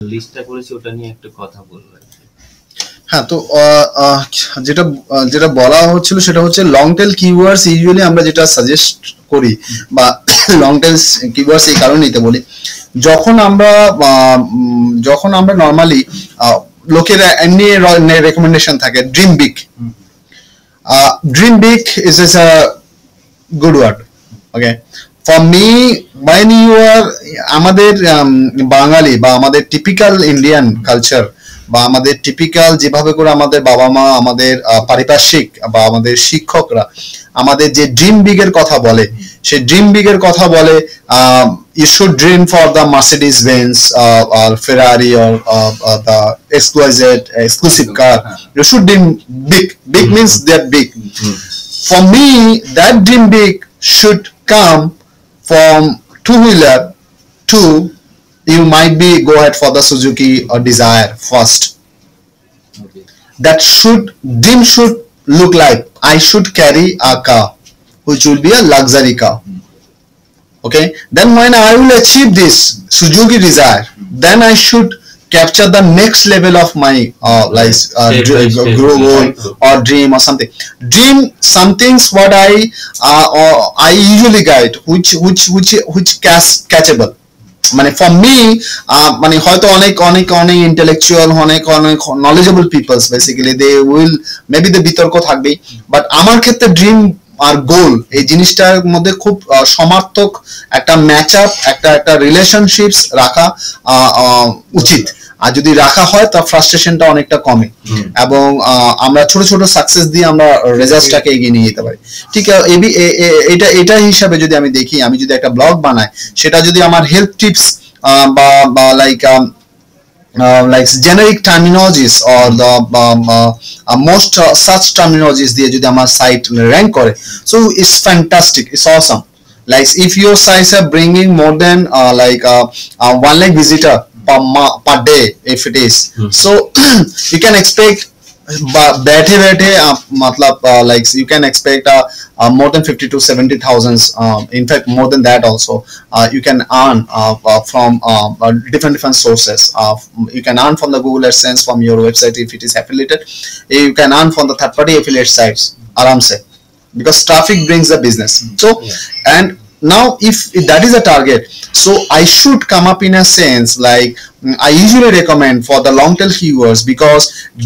লিস্টটা করেছি ওটা নিয়ে একটু কথা বলবো। হ্যাঁ, তো যেটা যেটা বলা হচ্ছিল সেটা হচ্ছে লং টেল কিওয়ার্ডস ইউজুয়ালি আমরা যেটা সাজেস্ট করি বা লং টেল কিওয়ার্ডস এই কারণে নিতে বলি, যখন আমরা নর্মালি লোকের এমনি রেকমেন্ডেশন থাকে dream big is a good word. Okay, for me when you are আমাদের বাঙালি বা আমাদের টিপিক্যাল ইন্ডিয়ান কালচার বা আমাদের টিপিক্যাল যেভাবে করে আমাদের বাবা মা আমাদের পারিপার্শ্বিক বা আমাদের শিক্ষকরা আমাদের যে ড্রিম বিগ এর কথা বলে, সেই ড্রিম বিগ এর কথা বলে you should dream for the Mercedes Benz or Ferrari or the XYZ exclusive car. You should dream big. Big means that big. For me, that dream big should come from two-wheeler to you might be go ahead for the Suzuki or Desire first. Okay. That dream should look like I should carry a car which will be a luxury car. Okay, then when I will achieve this Suzuki Desire, then I should capture the next level of my goal or dream or something. Dream something's what I usually guide which catchable. মানে for me মানে হয়তো অনেক intellectual অনেক knowledgeable peoples basically they will maybe the বিতর্ক থাকবেই, but আমার ক্ষেত্রে dream আর গোল এই জিনিসটার মধ্যে খুব সমার্থক একটা ম্যাচ আপ একটা রিলেশনশিপস রাখা উচিত। আর যদি রাখা হয় তার ফ্রাস্ট্রেশনটা অনেকটা কমে এবং আমরা ছোট ছোট সাকসেস দিয়ে আমরা রেজাল্টটাকে এগিয়ে নিয়ে যেতে পারি। ঠিক এটা হিসাবে যদি আমি দেখি, আমি যদি একটা ব্লগ বানাই সেটা যদি আমার হেলথ টিপস বা like generic terminologies or the most such terminologies দিয়ে যদি আমার সাইট র্যাঙ্ক করে, so it's fantastic, it's awesome. Like if your sites are bringing more than 1 lakh visitor per day if it is, so you can expect बैठे मतलब like you can expect more than 50 to 70,000 in fact more than that also you can earn from different sources. You can earn from the Google AdSense, from your website if it is affiliated. You can earn from the third party affiliate sites aram se, because traffic brings the business. So and now if that is a target, so I should come up in a sense like I usually recommend for the long tail keywords, because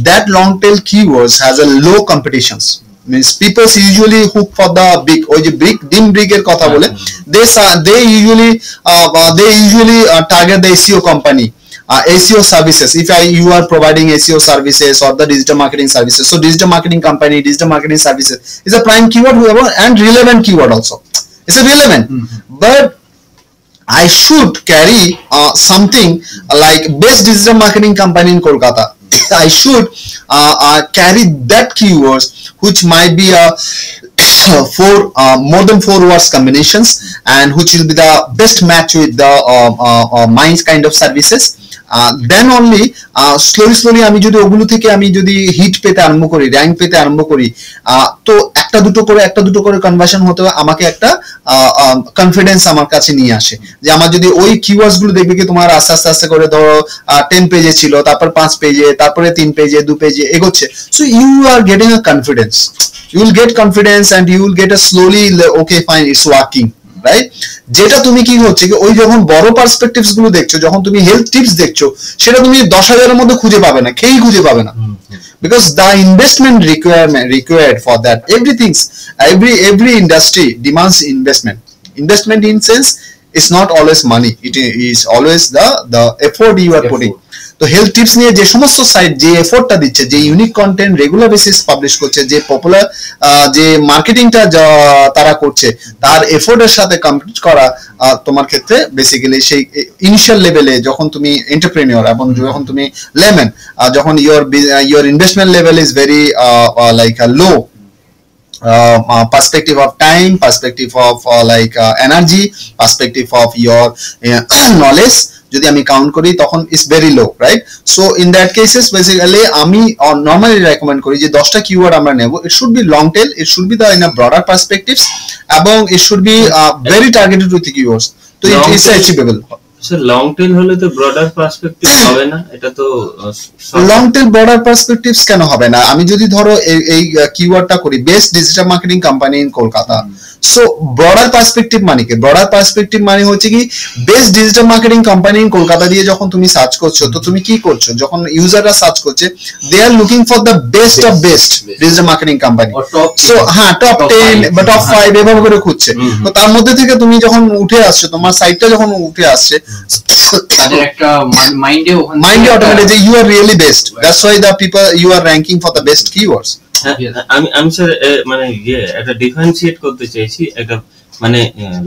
that long tail keywords has a low competitions. Means people usually hook for the big or the dim big er kotha bole they usually target the SEO company, SEO services. If you are providing SEO services or the digital marketing services, so digital marketing company, digital marketing services is a prime keyword and relevant keyword also. It's a relevant, but I should carry something like best digital marketing company in Kolkata. I should carry that keywords which might be more than 4 words combinations and which will be the best match with the my kind of services. Then only slowly আমি যদি ওগুলো থেকে আমি যদি hit পেতে আরম্ভ করি, rank পেতে আরম্ভ করি, তো একটা দুটো করে কনভার্সন হতে আমাকে একটা কনফিডেন্স আমার কাছে নিয়ে আসে যে আমার যদি ওই কিওয়ার্ডস গুলো দেখবে কি তোমার আস্তে আস্তে করে ধরো 10 পেজে ছিল, তারপর 5 পেজে, তারপরে 3 পেজে, 2 পেজে এগোচ্ছে, so you are getting a confidence, you will get confidence and you will get a slowly okay fine it's working, right? যেটা তুমি কি হচ্ছে কি ওই যখন বড় পার্সপেক্টিভস গুলো দেখছো, যখন তুমি হেলথ টিপস দেখছো, সেটা তুমি 10,000 এর মধ্যে খুঁজে পাবে না, খেয়েই খুঁজে পাবে না, because the investment required for that every industry demands investment in sense it's not always money, it is always the effort you are putting. তো হেলথ টিপস নিয়ে যে সমস্ত সাইট যে এফোর্টটা দিচ্ছে, যে unique content regular basis publish করছে, যে popular যে মার্কেটিংটা তারা করছে, তার এফোর্টের সাথে কম্পিট করা তোমার ক্ষেত্রে বেসিক্যালি সেই ইনিশিয়াল লেভেলে যখন তুমি এন্টারপ্রেনিয়র এবং যখন তুমি লেম্যান, যখন your investment level is very like a low perspective of time, perspective of energy, perspective of your knowledge যদি আমি কাউন্ট করি তখন is very low, right? So in that cases basically আমি নর্মালি রেকমেন্ড করি যে 10টা keyword আমরা নেব, it should be long tail, it should be the in a broader perspectives এবং it should be very targeted with keywords, তো it is achievable. Sir long tail হলে তো ব্রডার পার্সপেক্টিভ হবে না, এটা তো লং টেল ব্রডার পার্সপেক্টিভস কেন হবে না? আমি যদি ধরো এই কিওয়ার্ডটা করি best digital marketing company in Kolkata, so broader perspective মানে কি? ব্রডার পার্সপেক্টিভ মানে হচ্ছে কি best digital marketing company in Kolkata দিয়ে যখন তুমি সার্চ করছো, তো তুমি কি করছো? যখন ইউজাররা সার্চ করছে, they are looking for the best of best digital marketing company, so হ্যাঁ টপ 10 বা টপ 5 এভাবে করে খুঁজছে। তো তার মধ্যে থেকে তুমি যখন উঠে আসছো, তোমার সাইটটা যখন উঠে আসছে, তাদের একটা মাইন্ডে অটোমেটিক যে you are really best, that's why the people you are ranking for the best keywords. আমি স্যার মানে একটা ডিফারেন্সিয়েট করতে চাইছি, একটা মানে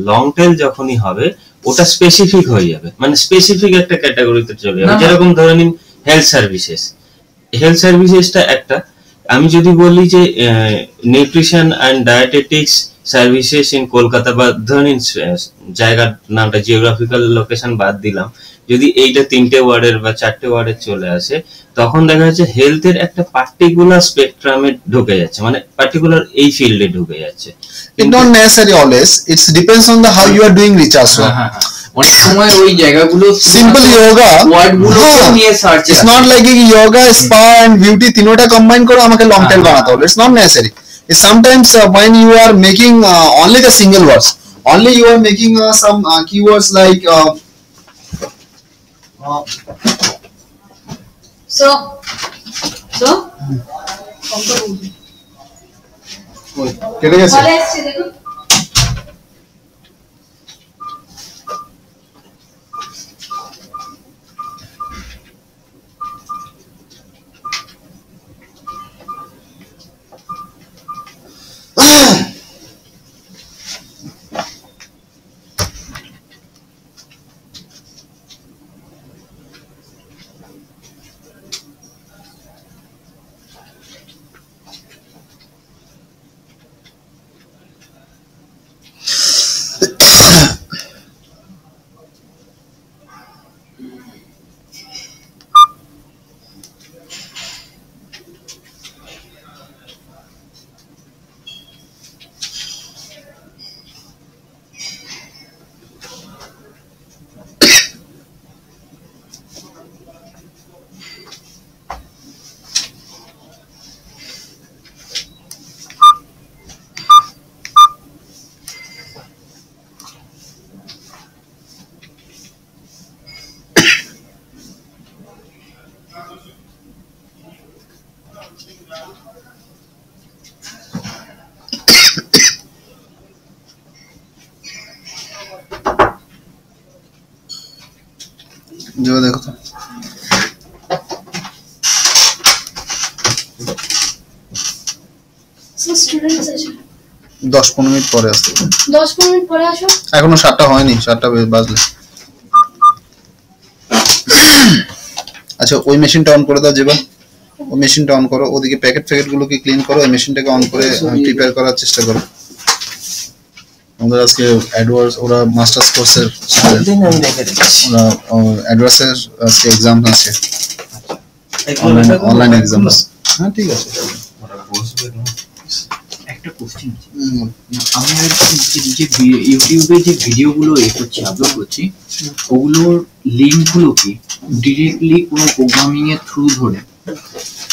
লং টেল যখনই হবে ওটা স্পেসিফিক হয়ে যাবে, মানে স্পেসিফিক একটা ক্যাটাগরিতে চলে যাবে। যেরকম ধরে নিন হেলথ সার্ভিসেসটা একটা, আমি যদি বলি যে nutrition and dietetics services in Kolkata, বা ধরে নিন জায়গার নামটা জিওগ্রাফিক্যাল লোকেশন বাদ দিলাম, যদি এইটা 3টে ওয়ার্ডের বা 4টে ওয়ার্ডের চলে আসে, তখন দেখা যাচ্ছে হেলথের একটা পার্টিকুলার স্পেকট্রামে ঢুকে যাচ্ছে, মানে পার্টিকুলার এই ফিল্ডে ঢুকে যাচ্ছে। It not necessarily always, it depends on the how you are doing research. অনেক সময় ওই জায়গাগুলো Simple yoga ওয়ার্ডগুলো নিয়ে search, it's not like yoga, spa and beauty তিনটা কম্বাইন করে আমাকে লং টেল বানাতে হবে, it's not necessary. It's sometimes when you are making only the single words, only you are making some keywords like so কেটে গেছে। চলে এসেছে দেখুন। जो देखो तो স্টুডেন্টস আছে 10-15 মিনিট পরে আসতে, 10-15 মিনিট পরে আসো। এখনো 7টা হয়নি, 7টা বাজলে। আচ্ছা ওই মেশিনটা অন করে দাও যেবা, ওই মেশিনটা অন করো, ওদিকে প্যাকেট গুলোকে ক্লিন করো, ওই মেশিনটাকে অন করে প্রিপেয়ার করার চেষ্টা করো। আমাদের আজকে অ্যাডওয়ার্ডস, ওরা মাস্টার্স কোর্সের স্টুডেন্ট, ওরা অ্যাডওয়ার্ডসের আজকে এক্সাম আছে, অনলাইন এক্সাম। হ্যাঁ ঠিক আছে। একটা কোশ্চেন আছে, আমি যে ইউটিউবে যে ভিডিওগুলো করছি, আপলোড করছি, ওগুলোর লিঙ্কগুলো কি ডিরেক্টলি কোনো প্রোগ্রামিং এর থ্রু ধরে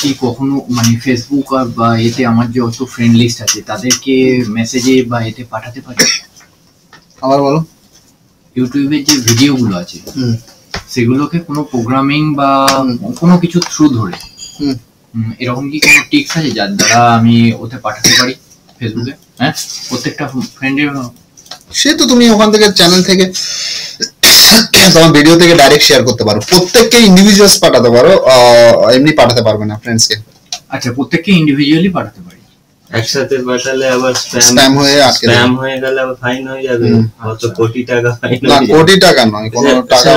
কি কখনো মানে ফেসবুক আর বা এতে আমার যে অত ফ্রেন্ড লিস্ট আছে তাদেরকে মেসেজে বা এতে পাঠাতে পারি? আবার বলো। ইউটিউবের যে ভিডিওগুলো আছে সেগুলোকে কোনো প্রোগ্রামিং বা কোনো কিছু থ্রু ধরে এরকম কি কোনো টিপস আছে যার দ্বারা আমি ওতে পাঠাতে পারি ফেসবুকে? হ্যাঁ, প্রত্যেকটা ফ্রেন্ডের। সে তো তুমি ওখান থেকে চ্যানেল থেকে তোমার ভিডিও থেকে ডাইরেক্ট শেয়ার করতে পারো, প্রত্যেককে ইন্ডিভিজুয়ালস পাঠাতে পারো, এমনি পাঠাতে পারবে না ফ্রেন্ডসকে। আচ্ছা, প্রত্যেককে ইন্ডিভিজুয়ালি পাঠাতে পারি। একসাথে পাঠালে আবার স্প্যাম হয়ে আটকে স্প্যাম হয়ে গেলে আবার ফাইন হয়ে যাবে, কত কোটি টাকা ফাইন। না কোটি টাকা নয়, কোনো টাকা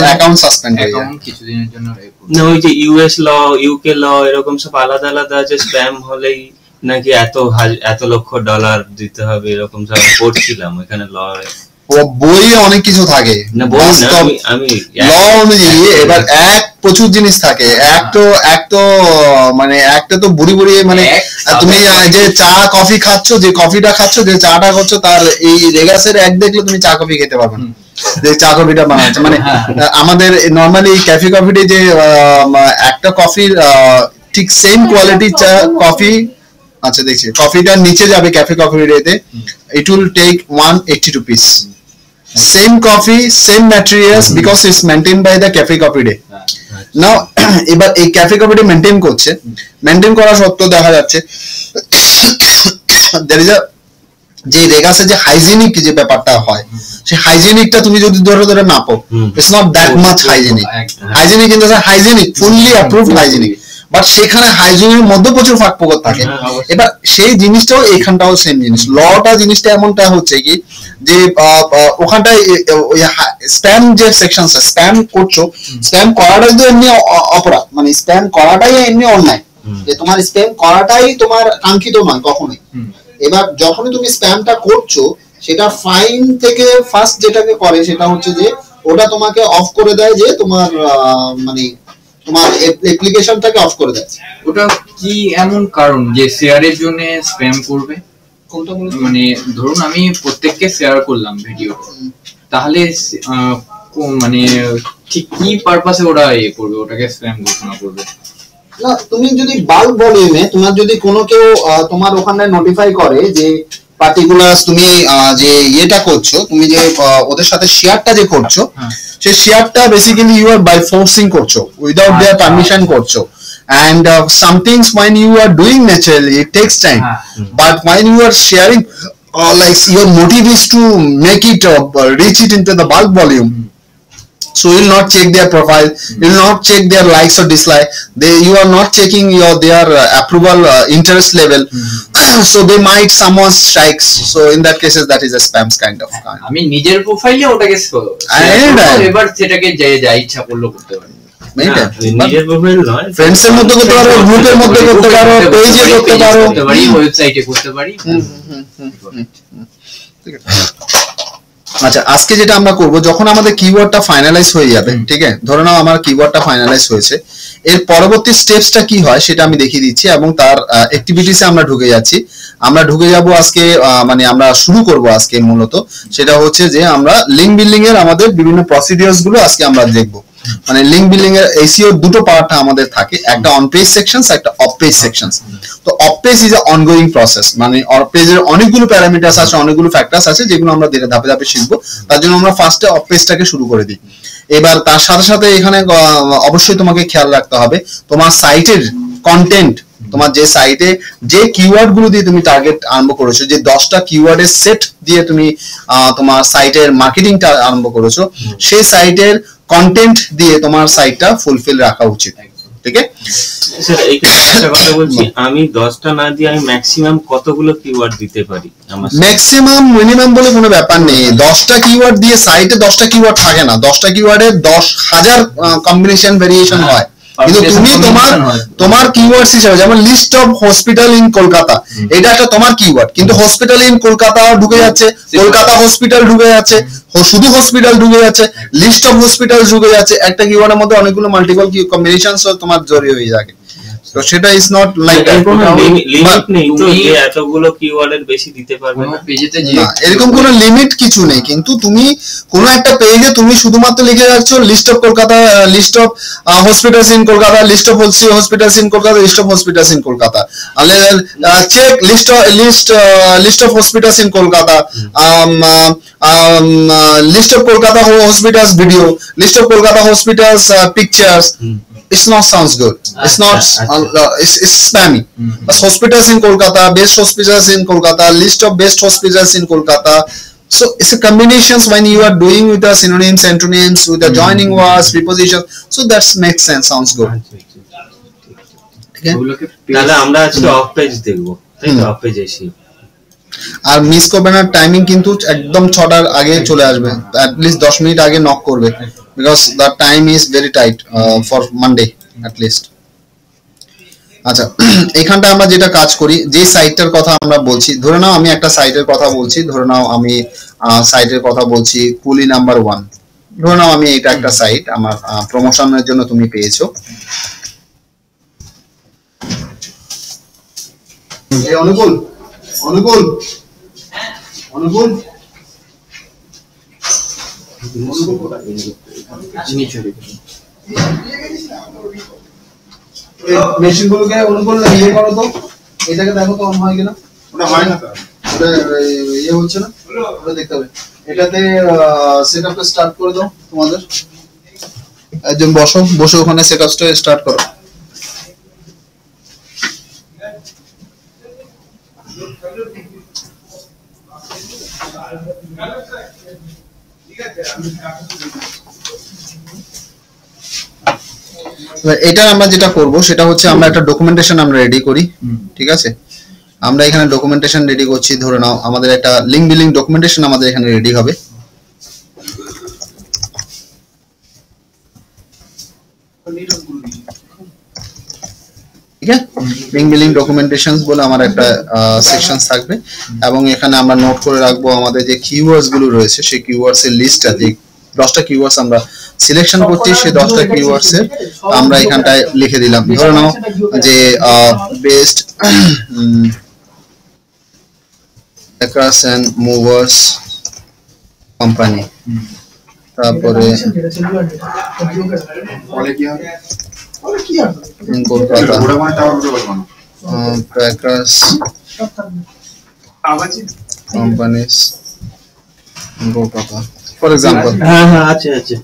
অ্যাকাউন্ট সাসপেন্ড হয়ে যাবে কিছুদিনের জন্য। না ওই যে ইউএস ল, ইউকে ল, এরকম সব আলাদা আলাদা আছে, স্প্যাম হলেই নাকি এত লক্ষ ডলার দিতে হবে, এরকম সব পড়ছিলাম ওখানে ল। বইয়ে অনেক কিছু থাকে, না বই না, আমি ল অনুযায়ী এবার প্রচুর জিনিস থাকে। এক তো বুড়ি বুড়ি মানে তুমি যে চা কফি খাচ্ছ, যে কফিটা খাচ্ছ, যে চাটা করছো, তার এই রেগাসের এক দেখলে তুমি চা কফি খেতে পারবে না। যে চা কফিটা বানাচ্ছে, মানে আমাদের নরমালি ক্যাফে কফিতে যে একটা কফির ঠিক সেম কোয়ালিটি চা কফি, আচ্ছা দেখছি কফিটা নিচে যাবে ক্যাফে কফি রেতে, it will take 180 rupees, same coffee same materials because it's maintain by the Cafe Coffee Day. Now এবার এই ক্যাফে কফি ডে মেইনটেইন করছে, মেইনটেইন করা সত্ত্বেও দেখা যাচ্ছে there is a যে রেগাসে যে হাইজিনিক যে ব্যাপারটা হয়, সেই হাইজিনিকটা তুমি যদি ধরে ধরে মাপো, it's not that much hygienic, hygienic in the hygienic fully approved hygienic, but সেখানে হাইজিনের মধ্যে প্রচুর ফাঁক ফোকর থাকে। এবার সেই জিনিসটাও এখানটাও সেম জিনিস, লটা জিনিসটা এমনটা হচ্ছে কি যে ওখানটায় ওই স্প্যাম যে সেকশন স্প্যাম করছো, স্প্যাম করাটাই তো এমনি অপরাধ, মানে স্প্যাম করাটাই এমনি অন্যায়, যে তোমার স্প্যাম করাটাই তোমার কাঙ্ক্ষিত নয় কখনোই। এবার যখনই তুমি স্প্যামটা করছো, সেটা ফাইন থেকে ফার্স্ট যেটাকে করে সেটা হচ্ছে যে ওটা তোমাকে অফ করে দেয়, যে তোমার মানে তোমার অ্যাপ্লিকেশনটাকে অফ করে দেয়। ওটা কি এমন কারণ যে শেয়ারের জন্য স্প্যাম করবে? কোনটা বলছো? মানে ধরুন আমি প্রত্যেককে শেয়ার করলাম ভিডিও, তাহলে মানে ঠিক কি পারপাসে ওরা করবে, ওটাকে স্প্যাম ঘোষণা করবে? না, তুমি যদি বাল্ক ভলিউমে তোমার যদি কোনো কেউ তোমার ওখানে নোটিফাই করে যে পার্টিকুলার তুমি যে ইয়েটা করছো, তুমি যে ওদের সাথে শেয়ারটা যে করছো, সেই শেয়ারটা basically you are by forcing করছো, উইদাউট দেয়ার পারমিশন করছো। And some things when you are doing naturally it takes time, but when you are sharing like your motive is to make it reach it into the bulk volume, so you will not check their profile, you will not check their likes or dislike, you are not checking their approval interest level, so they might someone strikes, so in that cases that is a spams kind of আমি নিজের প্রোফাইলে ওটাকে এবার সেটাকে যা ইচ্ছা করলো করতে পারি, নিজের প্রোফাইল নয়, ফ্রেন্ডস এর মধ্যে করতে পারো, গ্রুপের মধ্যে করতে পারো, পেজে করতে পারো, ওয়েবসাইটে করতে পারি। আচ্ছা, আজকে যেটা আমরা করব, যখন আমাদের কিওয়ার্ডটা ফাইনালাইজ হয়ে যাবে, ঠিক আছে, ধরে নাও আমার কিওয়ার্ডটা ফাইনালাইজ হয়েছে, এর পরবর্তী স্টেপসটা কি হয় সেটা আমি দেখিয়ে দিচ্ছি, এবং তার অ্যাক্টিভিটিসে আমরা ঢুকে যাচ্ছি। আমরা ঢুকে যাব আজকে, মানে আমরা শুরু করব আজকে মূলত, সেটা হচ্ছে যে আমরা লিঙ্ক বিল্ডিং এর আমাদের বিভিন্ন প্রসিডিউরস গুলো আজকে আমরা দেখব। মানে লিঙ্ক বিল্ডিং এর এসইও দুটো পার্ট আমাদের থাকে, একটা অন পেজ সেকশনস, একটা অফ পেজ সেকশনস। তো of page is a ongoing process, মানে অফ পেজের অনেকগুলো প্যারামিটারস আছে, অনেকগুলো ফ্যাক্টরস আছে, যেগুলো আমরা ধীরে ধাপে ধাপে শিখবো। তার জন্য আমরা ফার্স্টে অফ পেজটাকে শুরু করে দিই। এবার তার সাথে সাথে এখানে অবশ্যই তোমাকে খেয়াল রাখতে হবে তোমার সাইটের কন্টেন্ট, তোমার যে সাইটে যে কিওয়ার্ড গুলো দিয়ে তুমি টার্গেট আরম্ভ করেছো, যে 10টা কিওয়ার্ডের সেট দিয়ে তুমি তোমার সাইটের মার্কেটিংটা আরম্ভ করেছো, সেই সাইটের কন্টেন্ট দিয়ে তোমার সাইটটা ফুলফিল রাখা উচিত। ঠিক আছে স্যার, এইখানে একটা কথা বলছি, আমি 10টা না দিয়ে আমি ম্যাক্সিমাম কতগুলো কিওয়ার্ড দিতে পারি? আমার ম্যাক্সিমাম মিনিমাম বলে কোনো ব্যাপার নেই। 10টা কিওয়ার্ড দিয়ে সাইটে 10টা কিওয়ার্ড থাকে না, 10টা কিওয়ার্ডের 10,000 কম্বিনেশন ভেরিয়েশন হয়, কিন্তু তুমি তোমার কিওয়ার্ডস হিসেবে, যেমন list of hospital in Kolkata, এটা একটা তোমার কিওয়ার্ড, কিন্তু হসপিটাল ইন কলকাতা ঢুকে যাচ্ছে, কলকাতা হসপিটাল ঢুকে যাচ্ছে, শুধু হসপিটাল ঢুকে যাচ্ছে, লিস্ট অফ হসপিটাল ঢুকে যাচ্ছে, একটা কিওয়ার্ডের মধ্যে অনেকগুলো মাল্টিপল কম্বিনেশনস তোমার জড়িয়ে হয়ে যায়। তো সেটা ইজ নট লাইক কোনো লিমিট নেই তো যে এতগুলো কিওয়ার্ডের বেশি দিতে পারবে না পেজেতে, না এরকম কোনো লিমিট কিছু নেই। কিন্তু তুমি কোন একটা পেজে তুমি শুধুমাত্র লিখে রাখছো list of Kolkata, list of hospitals in Kolkata, list of hospitals in Kolkata, list of hospitals in Kolkata, check list of hospitals in Kolkata, list of Kolkata hospitals video, list of Kolkata hospitals pictures. It's not sounds good. It's not. It's spammy. But hospitals in Kolkata, best hospitals in Kolkata, list of best hospitals in Kolkata. So it's a combinations when you are doing with the synonyms, antonyms, with the joining words, prepositions. So that makes sense. Sounds good. তাহলে আমরা আজকে of page দেখবো, তাই তো? Of page এসে আর miss করবে না, timing কিন্তু একদম 6টার আগে চলে আসবে, at least 10 মিনিট আগে নক করবে, because the time is very tight for Monday at least. আচ্ছা, এখানটা আমরা যেটা কাজ করি, যে সাইটটার কথা আমরা বলছি, ধরে নাও আমি একটা সাইটের কথা বলছি, ধরে নাও আমি সাইটের কথা বলছি কুলি নাম্বার 1, ধরে নাও আমি এটা একটা সাইট আমার প্রমোশনের জন্য তুমি পেয়েছো। অনুকূল অনুকূল অনুকূল নিচে রেখে মেশিনগুলোকে অনুকূল ইয়ে করো তো, এটাকে দেখো তো অন হয় কিনা। ওটা হয় না স্যার, ওটা ইয়ে হচ্ছে না, ওটা দেখতে হবে। এটাতে সেটআপটা স্টার্ট করে দাও তোমাদের। একজন বসো, বসে ওখানে সেটআপটা স্টার্ট করো। এটা আমরা যেটা করব সেটা হচ্ছে আমরা একটা ডকুমেন্টেশন আমরা রেডি করি, ঠিক আছে। আমরা এখানে ডকুমেন্টেশন রেডি করছি, ধরে নাও আমাদের একটা লিঙ্ক বিলিং ডকুমেন্টেশন আমাদের এখানে রেডি হবে। ঠিক আছে, লিঙ্ক বিলিং ডকুমেন্টেশনস বলে আমার একটা সেকশন থাকবে, এবং এখানে আমরা নোট করে রাখবো আমাদের যে কিওয়ার্ডস গুলো রয়েছে সেই কিওয়ার্ডস এর লিস্টটা, যে 10টা কিওয়ার্ডস আমরা সিলেকশন করছি সেই 10টা কিওয়ার্ডস এর আমরা এখানটায় লিখে দিলাম। ধরে নাও যে best packers and movers company, তারপরে বলে কি হবে কলকাতা ওটা মানে টাওয়ার উঠে বলবো packers companies in Kolkata, for example. হ্যাঁ হ্যাঁ আছে আছে।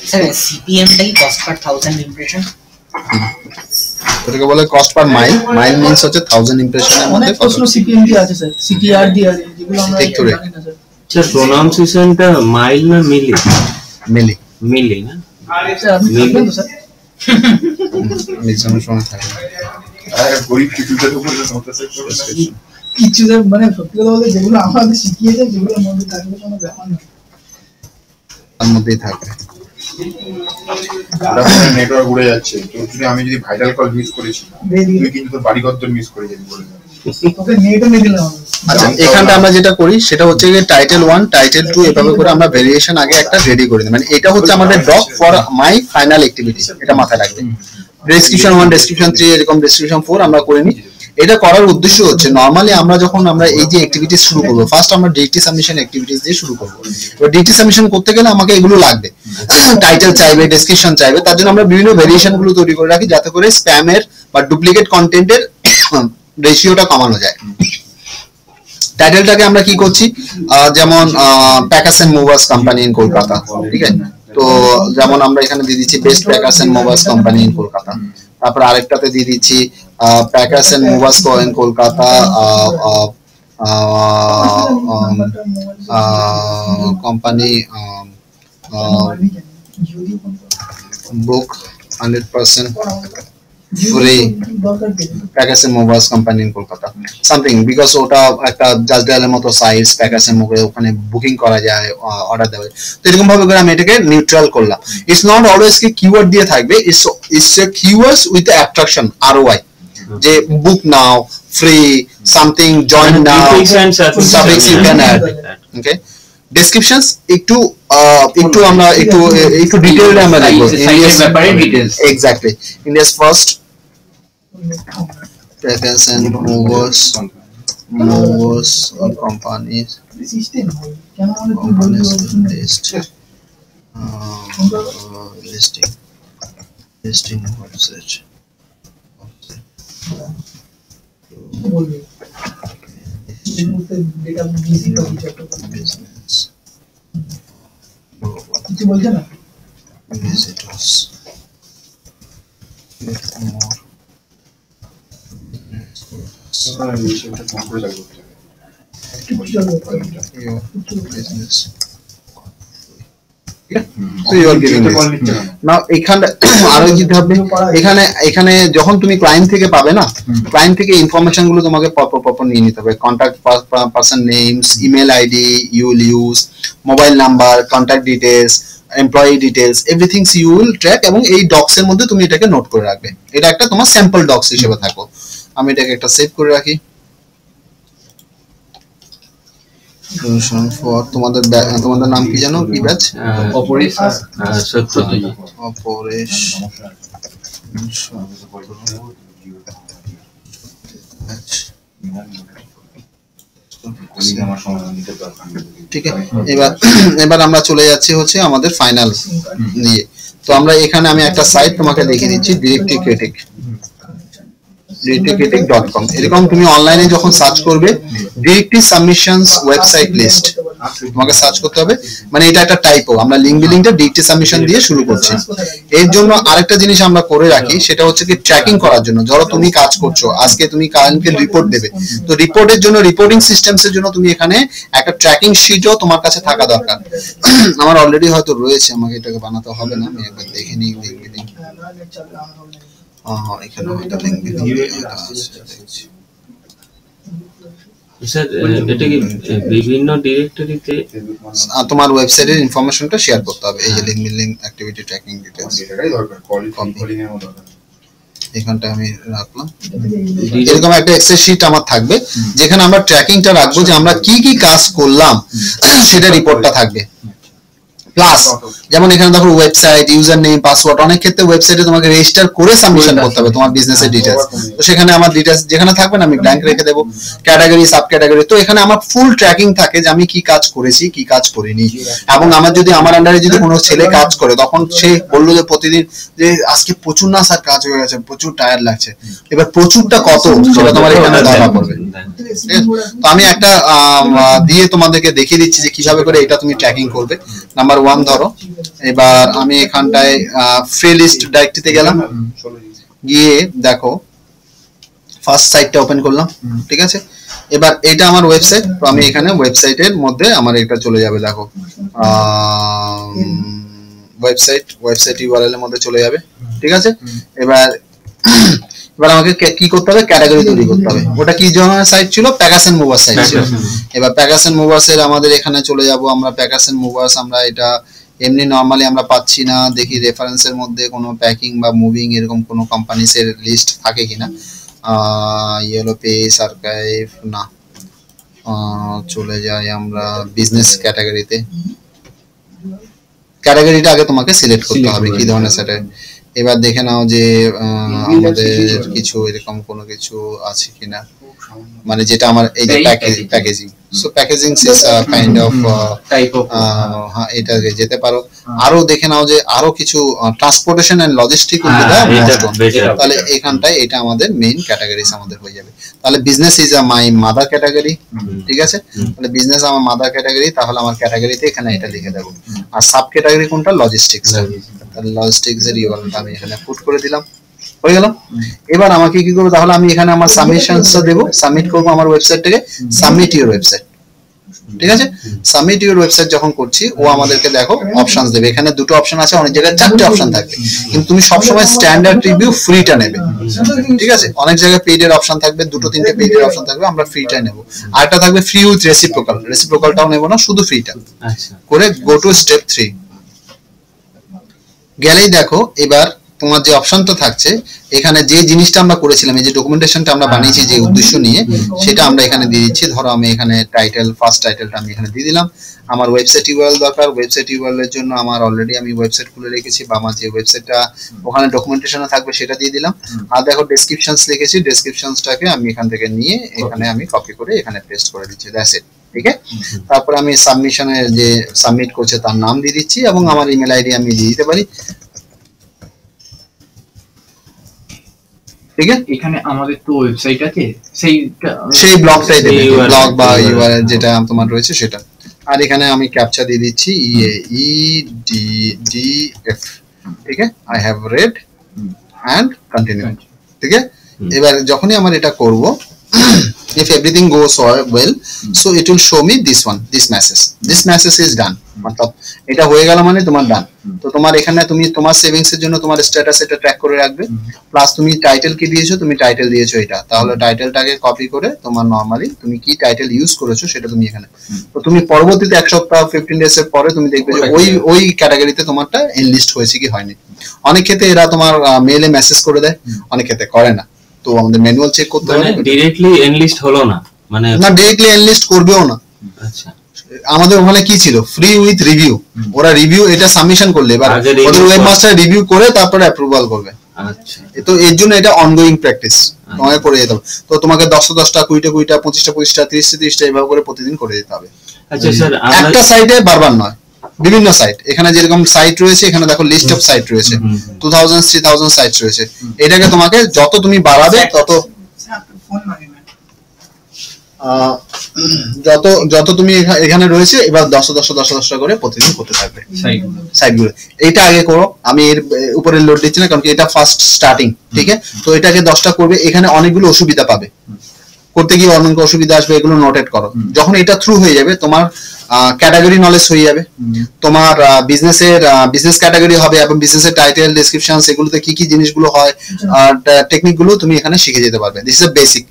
স্যার সিপিএমটাই কস্ট পার 1000 ইমপ্রেশন। এটাকে বলে cost per mile. Mile means হচ্ছে 1000 ইমপ্রেশনের মধ্যে অনেক প্রশ্ন সিপিএম দিয়ে আছে স্যার, সিটিআর দিয়ে আছে, যেগুলো আমরা ঠিক করে। জানি না স্যার। স্যার প্রোনাউন্সিয়েশনটা মাইল না মিলি? মিলি। মিলি না? স্যার আপনি থাকবেন তো স্যার? এক্সামের সময় থাকে আর গরিব শিশুদের উপরে সমস্যা করে কিছু স্যার মানে সত্যি কথা বলতে যেগুলো আমাদের শিখিয়েছে যেগুলোর মধ্যে থাকবে কোনো ব্যাপার না। তার মধ্যেই থাকবে। নেটওয়ার্ক উড়ে যাচ্ছে, তো যদি আমি যদি ভাইরাল কল মিস করেছি তুই কিন্তু তোর বাড়িঘর তো মিস করে যাবি বলে তোকে নেটে নিয়ে দিলাম আমি। আচ্ছা, এখানটা আমরা যেটা করি সেটা হচ্ছে যে টাইটেল 1 টাইটেল 2 এভাবে করে আমরা ভেরিয়েশন আগে একটা রেডি করে দিই। মানে এটা হচ্ছে আমাদের doc for my final activity, এটা মাথায় রাখবে। ডেসক্রিপশন 1 ডেসক্রিপশন 3 এরকম ডেসক্রিপশন 4 আমরা করে নিই। এটা করার উদ্দেশ্য হচ্ছে নরমালি আমরা যখন আমরা এই যে অ্যাক্টিভিটিস শুরু করব, ফার্স্ট আমরা ডিটি সাবমিশন অ্যাক্টিভিটিস দিয়ে শুরু করব। এবার ডিটি সাবমিশন করতে গেলে আমাকে এগুলো লাগবে, টাইটেল চাইবে, ডেসক্রিপশন চাইবে। তার জন্য আমরা বিভিন্ন ভেরিয়েশন গুলো তৈরি করে রাখি যাতে করে স্প্যামের বা ডুপ্লিকেট কন্টেন্টের রেশিওটা কমানো যায়। টাইটেলটাকে আমরা কি করছি, যেমন packers and movers company in Kolkata, ঠিক আছে। তো যেমন আমরা এখানে দিয়ে দিচ্ছি best packers and movers company in Kolkata. তারপর আরেকটাতে দিয়ে দিচ্ছি packers and movers in Kolkata company book 100% free packers and movers company in Kolkata something, because ওটা একটা জাস্ট ডায়ালের মতো সাইজ, প্যাকার্স এন্ড মুভার ওখানে বুকিং করা যায়, অর্ডার দেওয়া যায়। তো এরকম ভাবে করে আমি এটাকে নিউট্রাল করলাম। ইটস নট অলওয়েজ কি কিওয়ার্ড দিয়ে থাকবে, it's a keywords with attraction ROI, যে book now, free, something, join now, suffix you can add. Okay, descriptions একটু আমরা একটু ডিটেইলড আমরা দেখব। সাইটের ব্যাপারে details. Exactly, India's first packers and movers or companies system কেন মানে তুই বলবি list listing website বলবি এই মুহূর্তে ডেটা বিজি করে কিছু business কিছু বলছে না। visitors with more সেটা ফোন করে লাগবে your business. So you are giving this. Now এখানে আরো যেতে হবে, এখানে যখন তুমি ক্লায়েন্ট থেকে পাবে না, ক্লায়েন্ট থেকে ইনফরমেশন গুলো তোমাকে প্রপার নিয়ে নিতে হবে। Contact person names, email ID you will use, mobile number, contact details, employee details, everything you will track, এবং এই ডক্স এর মধ্যে তুমি এটাকে নোট করে রাখবে। এটা একটা তোমার স্যাম্পল ডক্স হিসেবে থাকো। আমি এটাকে একটা সেভ করে রাখি। তোমাদের নাম কি জানো, কি ব্যাচ? অপরেশ সত্যজিৎ। অপরেশ আমার সমাধান নিতে দরকার নেই। ঠিক আছে, এবার আমরা চলে যাচ্ছি হচ্ছে আমাদের ফাইনাল নিয়ে। তো আমরা এখানে আমি একটা সাইট তোমাকে দেখিয়ে দিচ্ছি, directlycritic.com। এরকম তুমি অনলাইনে যখন সার্চ করবে ডিরেক্টলি সাবমিশনস ওয়েবসাইট লিস্ট তোমাকে সার্চ করতে হবে। মানে এটা একটা টাইপও, আমরা লিংক বিলিংটা ডিরেক্টলি সাবমিশন দিয়ে শুরু করছি। এর জন্য আরেকটা জিনিস আমরা করে রাখি, সেটা হচ্ছে কি ট্র্যাকিং করার জন্য। ধরো তুমি কাজ করছো, আজকে তুমি কালকে রিপোর্ট দেবে, তো রিপোর্টের জন্য রিপোর্টিং সিস্টেমস এর জন্য তুমি এখানে একটা ট্র্যাকিং শিটও তোমার কাছে থাকা দরকার। আমার অলরেডি হয়তো রয়েছে, আমাকে এটাকে বানাতে হবে না, আমি একবার দেখে নিই লিংক বিলিং। এখানে হয়তো লিংক বিলিং স্যার, এটা কি বিভিন্ন ডিরেক্টরিতে তোমার ওয়েবসাইটের ইনফরমেশনটা শেয়ার করতে হবে। এই যে link billing activity tracking details, এটাই দরকার, কলিং এর মতো দরকার। এখানটা আমি রাখলাম। এরকম একটা এক্সেল শিট আমার থাকবে, যেখানে আমরা ট্র্যাকিংটা রাখবো যে আমরা কি কি কাজ করলাম, সেটা রিপোর্টটা থাকবে। প্লাস যেমন এখানে দেখো ওয়েবসাইট, ইউজার নেম, পাসওয়ার্ড, অনেক ক্ষেত্রে ওয়েবসাইটে তোমাকে রেজিস্টার করে সাবমিশন করতে হবে তোমার বিজনেসের ডিটেইলস। তো সেখানে আমার ডিটেইলস যেখানে থাকবে না আমি ব্ল্যাঙ্ক রেখে দেবো। ক্যাটাগরি, সাব ক্যাটাগরি, তো এখানে আমার ফুল ট্র্যাকিং থাকে যে আমি কি কাজ করেছি, কি কাজ করিনি। এবং আমার যদি আমার আন্ডারে যদি কোনো ছেলে কাজ করে, তখন সে বললো যে প্রতিদিন যে আজকে প্রচুর না স্যার কাজ হয়ে গেছে, প্রচুর টায়ার্ড লাগছে। এবার প্রচুরটা কত সেটা তোমার এখানে ধরা পড়বে। তো আমি একটা দিয়ে তোমাদেরকে দেখিয়ে দিচ্ছি যে কিভাবে করে এটা তুমি ট্র্যাকিং করবে। নাম্বার 1 ধরো, এবার আমি এখানটায় ফ্রি লিস্ট ডাইরেক্টরিতে গেলাম, গিয়ে দেখো ফার্স্ট সাইটটা ওপেন করলাম। ঠিক আছে, এবার এটা আমার ওয়েবসাইট, তো আমি এখানে ওয়েবসাইটের মধ্যে আমার এটা চলে যাবে। দেখো ওয়েবসাইট ইউআরএল এর মধ্যে চলে যাবে। ঠিক আছে, এবার আমাকে কি করতে হবে, ক্যাটাগরি তৈরি করতে হবে। ওটা কি ধরনের সাইট ছিল, প্যাকাস এন্ড মুভার্স সাইট ছিল। এবার প্যাকাস এন্ড মুভার্স এর আমাদের এখানে চলে যাব আমরা। প্যাকাস এন্ড মুভার্স আমরা এটা এমনি নরমালি আমরা পাচ্ছি না, দেখি রেফারেন্সের মধ্যে কোনো প্যাকিং বা মুভিং এরকম কোনো কোম্পানিস এর লিস্ট থাকে কিনা। ইয়েলো পেজ, আর্কাইভ, না। চলে যাই আমরা বিজনেস ক্যাটাগরিতে। ক্যাটাগরিটা আগে তোমাকে সিলেক্ট করতে হবে কি ধরনের সেটা। এবার দেখে নাও যে আমাদের কিছু এরকম কোনো কিছু আছে কিনা, মানে যেটা আমার এই যে packaging. So packaging is kind of type of, হ্যাঁ এটা যেতে পারো। আরো দেখে নাও যে আরো কিছু ট্রান্সপোর্টেশন এন্ড লজিস্টিক, তাহলে এখানটায় এটা আমাদের মেইন ক্যাটাগরিজ আমাদের হয়ে যাবে। তাহলে business is my mother category. ঠিক আছে, তাহলে বিজনেস আমার মাদার ক্যাটাগরি, তাহলে আমার ক্যাটাগরিতে এখানে এটা লিখে দেবো। আর সাব ক্যাটাগরি কোনটা, লজিস্টিক্স। তাহলে লজিস্টিক্স এর ইউআরএলটা আমি এখানে পুট করে দিলাম, হয়ে গেল। এবার আমাকে কি করবো, তাহলে আমি এখানে আমার সাবমিশনসটা দেবো, সাবমিট করবো আমার ওয়েবসাইট থেকে। Submit your website. ঠিক আছে, সাবমিট ইউর ওয়েবসাইট যখন করছি, ও আমাদেরকে দেখো অপশনস দেবে। এখানে দুটো অপশন আছে, অনেক জায়গায় 4টে অপশন থাকবে, কিন্তু তুমি সবসময় স্ট্যান্ডার্ড রিভিউ ফ্রিটা নেবে। ঠিক আছে, অনেক জায়গায় পেইডের অপশন থাকবে, 2-3টে পেইডের অপশন থাকবে, আমরা ফ্রিটা নেব। আরেকটা থাকবে ফ্রি উইথ রেসিপ্রোকালটাও নেব না, শুধু ফ্রিটা করে গো টু স্টেপ 3 গেলেই দেখো এবার তোমার যে অপশনটা থাকছে, এখানে যে জিনিসটা আমরা করেছিলাম, এই যে ডকুমেন্টেশনটা আমরা বানিয়েছি যে উদ্দেশ্য নিয়ে, সেটা আমরা এখানে দিয়ে দিচ্ছি। ধরো আমি এখানে টাইটেল, ফার্স্ট টাইটেলটা আমি এখানে দিয়ে দিলাম। আমার ওয়েবসাইট ইউআরএল দরকার, ওয়েবসাইট ইউআরএল এর জন্য আমার অলরেডি আমি ওয়েবসাইট খুলে রেখেছি, বা আমার যে ওয়েবসাইটটা ওখানে ডকুমেন্টেশনে থাকবে সেটা দিয়ে দিলাম। আর দেখো ডেসক্রিপশনস লিখেছি, ডেসক্রিপশনসটাকে আমি এখান থেকে নিয়ে এখানে আমি কপি করে এখানে পেস্ট করে দিচ্ছি। That's it. ঠিক আছে, তারপরে আমি সাবমিশনের যে সাবমিট করছে তার নাম দিয়ে দিচ্ছি, এবং আমার ইমেল আইডি আমি দিয়ে দিতে পারি। ঠিক আছে, এখানে আমাদের তো ওয়েবসাইট আছে, সেই ব্লগটাই দেবে, ব্লগ বা ইউআরএল যেটা তোমার রয়েছে সেটা। আর এখানে আমি ক্যাপচা দিয়ে দিচ্ছি EAEDDF। ঠিক আছে, I have read and continue. ঠিক আছে, এবার যখনই আমার এটা করব, if everything goes well, so it will show me this message is done। मतलब এটা হয়ে গেল মানে তোমার ডান। তো তোমার এখানে তুমি তোমার সেভিংস এর জন্য তোমার স্ট্যাটাস এটা ট্র্যাক করে রাখবে। প্লাস তুমি টাইটেল কি দিয়েছো, তুমি টাইটেল দিয়েছো এটা, তাহলে টাইটেলটাকে কপি করে তোমার নরমালি তুমি কি টাইটেল ইউজ করেছো সেটা তুমি এখানে। তো তুমি পরবর্তীতে 1 সপ্তাহ 15 ডেজ এর পরে তুমি দেখবে যে ওই ক্যাটাগরিতে তোমারটা এনলিস্ট হয়েছে কি হয়নি। অনেক ক্ষেত্রে এরা তোমার মেইলে মেসেজ করে দেয়, অনেক ক্ষেত্রে করে না। তো আমাদের ম্যানুয়াল চেক করতে হবে। ডাইরেক্টলি এনলিস্ট হলো না, মানে না ডাইরেক্টলি এনলিস্ট করবেও না। আচ্ছা, আমাদের ওখানে কি ছিল, ফ্রি উইথ রিভিউ। ওরা রিভিউ এটা সাবমিশন করলে এবার ওদের ওয়েবমাস্টার রিভিউ করে তারপরে অ্যাপ্রুভাল করবে। আচ্ছা তো এর জন্য এটা অনগোয়িং প্র্যাকটিস, তোমাকে করে যেতে হবে। তো তোমাকে 10টা 20টা 25টা 30টা এইভাবে করে প্রতিদিন করে যেতে হবে। আচ্ছা স্যার একটা সাইটে বারবার নয়, বিভিন্ন সাইট, এখানে যেরকম সাইট রয়েছে এখানে দেখো লিস্ট অফ সাইট রয়েছে, 2000 3000 সাইট রয়েছে। এটাকে তোমাকে যত তুমি বাড়াবে তত ফোন লাগে না। যত তুমি এখানে রয়েছে এবার 10টা করে প্রতিদিন করতে থাকবে সাইটগুলো। এইটা আগে করো, আমি এর উপরে লোড দিচ্ছি না কারণ কি এটা ফার্স্ট স্টার্টিং, ঠিক আছে? তো এটাকে 10টা করবে, এখানে অনেকগুলো অসুবিধা পাবে, করতে গিয়ে অনেক অসুবিধা আসবে, এগুলো নোটেট করো। যখন এটা থ্রু হয়ে যাবে তোমার ক্যাটাগরি নলেজ হয়ে যাবে, তোমার বিজনেস ক্যাটাগরি হবে এবং বিজনেসের টাইটেল ডেসক্রিপশন সেগুলোতে কি কি জিনিসগুলো হয় টেকনিক গুলো তুমি এখানে শিখে যেতে পারবে। দিস ইজ এ বেসিক,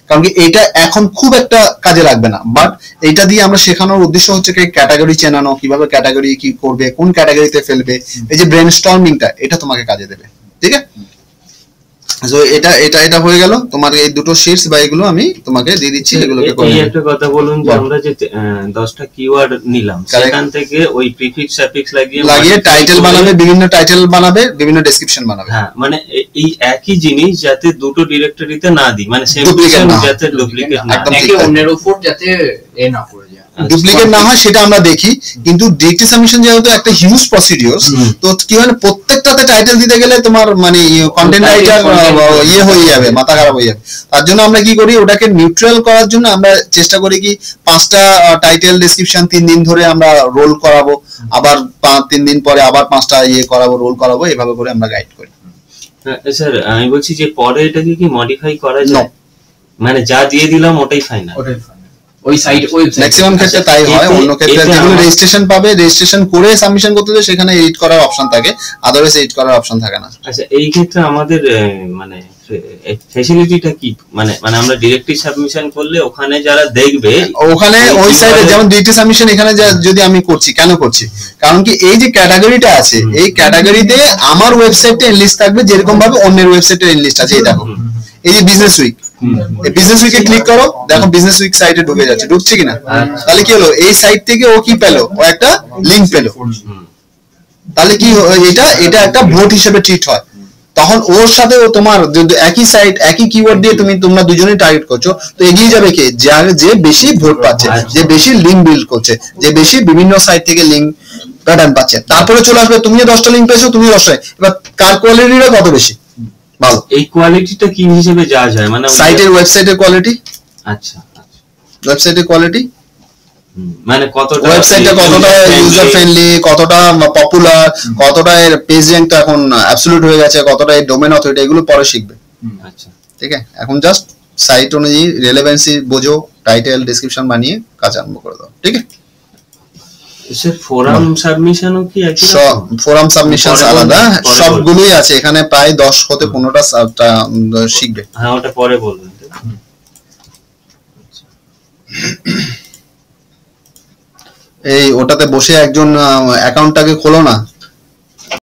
কারণ কি এইটা এখন খুব একটা কাজে লাগবে না, বাট এইটা দিয়ে আমরা শেখানোর উদ্দেশ্য হচ্ছে কি ক্যাটাগরি চেনানো, কিভাবে ক্যাটাগরি কি করবে, কোন ক্যাটাগরিতে ফেলবে, এই যে ব্রেনস্টর্মিংটা এটা তোমাকে কাজে দেবে, ঠিক আছে? সো এটা হয়ে গেল তোমার এই দুটো শীটস বা এগুলো আমি তোমাকে দিয়ে দিচ্ছি, এগুলোকে করে এই একটা কথা বলুন যে আমরা যে 10টা কিওয়ার্ড নিলাম সেখান থেকে ওই প্রিফিক্স সাফিক্স লাগিয়ে টাইটেল বানাবে, বিভিন্ন টাইটেল বানাবে, বিভিন্ন ডেসক্রিপশন বানাবে। হ্যাঁ মানে এই একই জিনিস যাতে দুটো ডিরেক্টরিতে না দিই, মানে সেম যাতে ডুপ্লিকেট না একে অন্যের উপর যাতে এ না করে যায়, ডুপ্লিকেট না হয় সেটা আমরা দেখি। কিন্তু ডিরেক্টরি সাবমিশন যেহেতু একটা হিউজ প্রসিডিওরস, তো কি হয় প্রত্যেকটাতে টাইটেল দিতে গেলে তোমার মানে কন্টেন্ট রাইটার হয়ে যাবে, মাথা খারাপ হয়ে যাবে। তার জন্য আমরা কি করি, ওটাকে নিউট্রাল করার জন্য আমরা চেষ্টা করি কি 5টা টাইটেল ডেসক্রিপশন 3 দিন ধরে আমরা রোল করাবো, আবার 3 দিন পরে আবার 5টা করাবো, রোল করাবো, এভাবে করে আমরা গাইড করি। স্যার আমি বলছি যে পরে এটাকে কি মডিফাই করা যায়, মানে যা দিয়ে দিলাম ওটাই ফাইনাল? ওই সাইট ম্যাক্সিমাম ক্ষেত্রে তাই হয়, অন্য ক্ষেত্রে যেগুলো রেজিস্ট্রেশন পাবে, রেজিস্ট্রেশন করে সাবমিশন করতে হবে সেখানে এডিট করার অপশন থাকে, আদারওয়াইজ এডিট করার অপশন থাকে না। আচ্ছা এই ক্ষেত্রে আমাদের মানে ফ্যাসিলিটিটা কি, মানে আমরা ডিরেক্টলি সাবমিশন করলে ওখানে যারা দেখবে, ওখানে ওই সাইডে যেমন ডিরেক্টলি সাবমিশন এখানে যদি আমি করছি, কেন করছি, কারণ কি এই যে ক্যাটাগরিটা আছে এই ক্যাটাগরিতে আমার ওয়েবসাইটে এনলিস্ট থাকবে যেরকম ভাবে অন্যের ওয়েবসাইটে এনলিস্ট আছে। এই দেখো এই যে বিজনেস উইক, এই বিজনেস উইকে ক্লিক করো, দেখো বিজনেস উইক সাইটে ঢুকে যাচ্ছে, ঢুকছে কিনা? তাহলে কি হলো, এই সাইট থেকে ও কি পেলো, ও একটা লিংক পেলো, তাহলে কি এটা একটা ভোট হিসেবে ট্রিট হয়। তখন ওর সাথে ও তোমার একই সাইট একই কিওয়ার্ড দিয়ে তোমরা দুজনেই টার্গেট করছো, তো এগিয়ে যাবে কে, যে বেশি ভোট পাচ্ছে, যে বেশি লিংক বিল্ড করছে, যে বেশি বিভিন্ন সাইট থেকে লিংক প্যাটার্ন পাচ্ছে। তারপরে চলে আসবে তুমিও 10টা লিংক পেয়েছো, তুমিও 10টা, এবার কার কোয়ালিটিটা কত বেশি ভালো, এই কোয়ালিটিটা কি হিসেবে যাওয়া যায়, মানে সাইটের ওয়েবসাইটের কোয়ালিটি। আচ্ছা ওয়েবসাইটের কোয়ালিটি মানে কতটা ওয়েবসাইটটা কতটা ইউজার ফ্রেন্ডলি, কতটা পপুলার, কতটা এর পেজ র্যাঙ্কটা এখন অ্যাবসলিউট হয়ে গেছে, কতটা এর ডোমেইন অথরিটি, এগুলো পরে শিখবে। আচ্ছা ঠিক আছে, এখন জাস্ট সাইট অনুযায়ী রেলেভেন্সি বোঝো, টাইটেল ডেসক্রিপশন বানিয়ে কাজ আরম্ভ করে দাও। ঠিক আছে স্যার ফোরাম সাবমিশনও কি একই রকম? ফোরাম সাবমিশনস আলাদা, সবগুলোই আছে এখানে, প্রায় 10 হতে 15টা শিখবে। হ্যাঁ ওটা পরে বলবেন। এই ওটাতে বসে একজন অ্যাকাউন্টটাকে খোলো না,